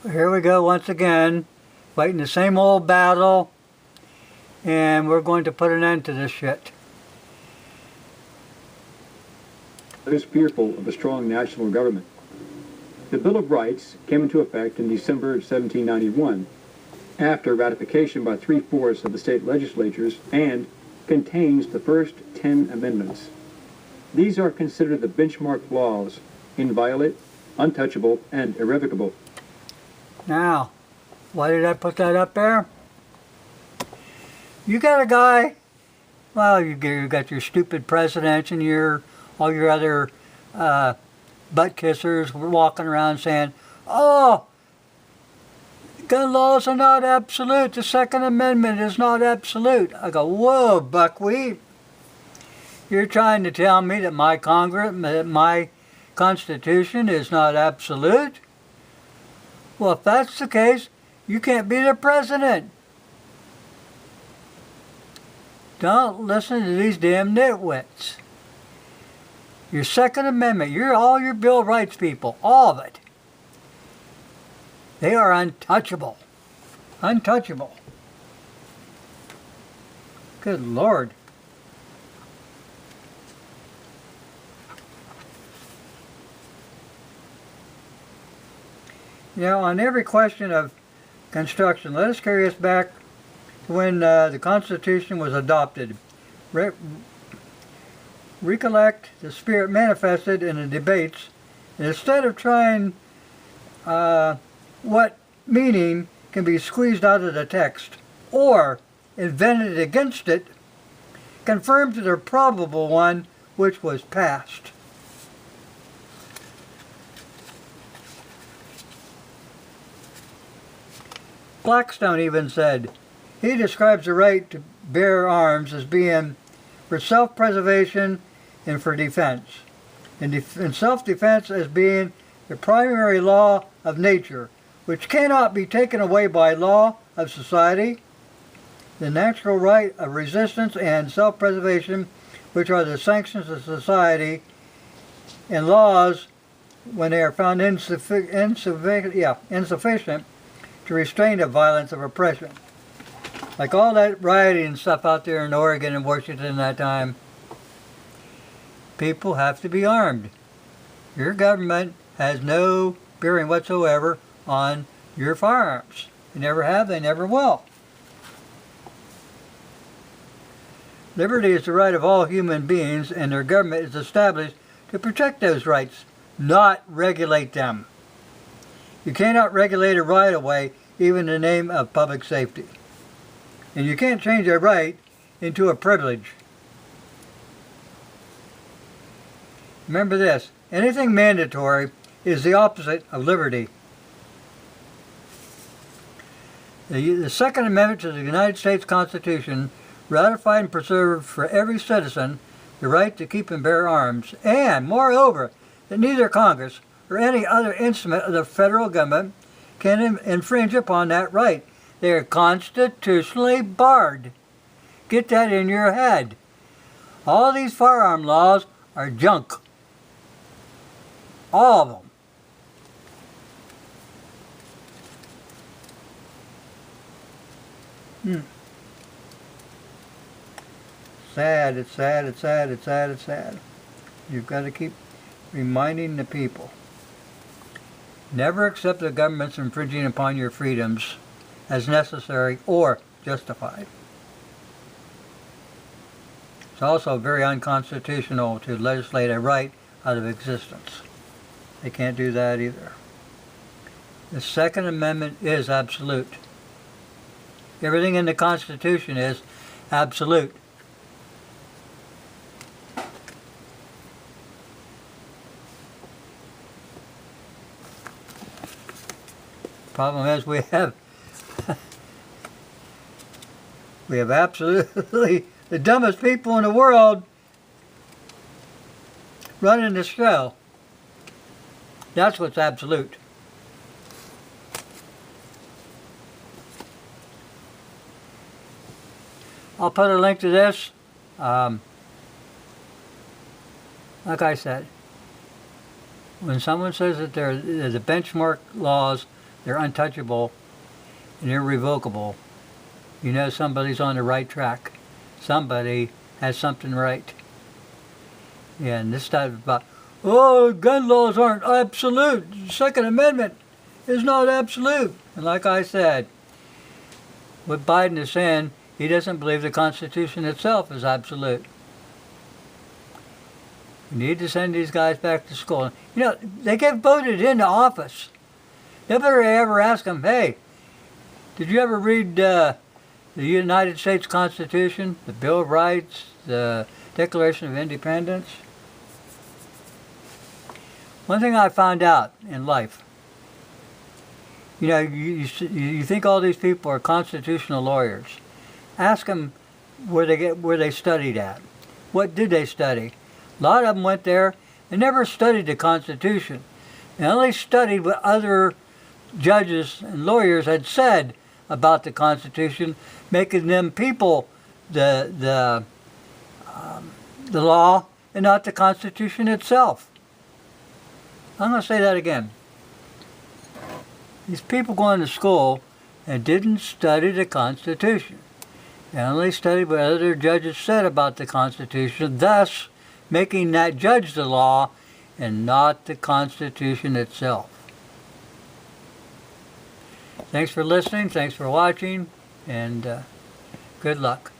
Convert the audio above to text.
Here we go once again, fighting the same old battle, and we're going to put an end to this shit. Others fearful of a strong national government. The Bill of Rights came into effect in December of 1791, after ratification by 3/4 of the state legislatures, and contains the first 10 amendments. These are considered the benchmark laws, inviolate, untouchable, and irrevocable. Now, why did I put that up there? You got a guy, well, you got your stupid presidents and all your other butt kissers walking around saying, oh, gun laws are not absolute. The Second Amendment is not absolute. I go, whoa, buckwheat. You're trying to tell me that my Constitution is not absolute? Well, if that's the case, you can't be the president. Don't listen to these damn nitwits. Your Second Amendment, all your Bill of Rights people, all of it, they are untouchable. Untouchable. Good Lord. You know, on every question of construction, let us carry us back to when the Constitution was adopted. Recollect the spirit manifested in the debates, and instead of trying what meaning can be squeezed out of the text or invented against it, confirmed to the probable one which was passed. Blackstone even said, he describes the right to bear arms as being for self-preservation and for defense, and self-defense as being the primary law of nature, which cannot be taken away by law of society, the natural right of resistance and self-preservation, which are the sanctions of society, and laws, when they are found insufficient to restrain the violence of oppression. Like all that rioting and stuff out there in Oregon and Washington that time, people have to be armed. Your government has no bearing whatsoever on your firearms. They never have, they never will. Liberty is the right of all human beings, and their government is established to protect those rights, not regulate them. You cannot regulate a right of way, even in the name of public safety. And you can't change a right into a privilege. Remember this, anything mandatory is the opposite of liberty. The Second Amendment to the United States Constitution ratified and preserved for every citizen the right to keep and bear arms, and, moreover, that neither Congress or any other instrument of the federal government can infringe upon that right. They are constitutionally barred. Get that in your head. All these firearm laws are junk. All of them. Sad, it's sad, it's sad, it's sad, it's sad. You've got to keep reminding the people. Never accept the government's infringing upon your freedoms as necessary or justified. It's also very unconstitutional to legislate a right out of existence. They can't do that either. The Second Amendment is absolute. Everything in the Constitution is absolute. Problem is we have absolutely the dumbest people in the world running the show. That's what's absolute. I'll put a link to this. Like I said, when someone says that they're the benchmark laws they're untouchable and irrevocable, you know somebody's on the right track. Somebody has something right. And this stuff about, oh, gun laws aren't absolute. The Second Amendment is not absolute. And like I said, what Biden is saying, he doesn't believe the Constitution itself is absolute. We need to send these guys back to school. You know, they get voted into office. Nobody ever ask them, hey, did you ever read the United States Constitution, the Bill of Rights, the Declaration of Independence? One thing I found out in life, you know, you think all these people are constitutional lawyers. Ask them where they studied at. What did they study? A lot of them went there and never studied the Constitution. They only studied what other judges and lawyers had said about the Constitution, making them people the law and not the Constitution itself. I'm going to say that again. These people going to school and didn't study the Constitution. They only studied what other judges said about the Constitution, thus making that judge the law and not the Constitution itself. Thanks for listening, thanks for watching, and good luck.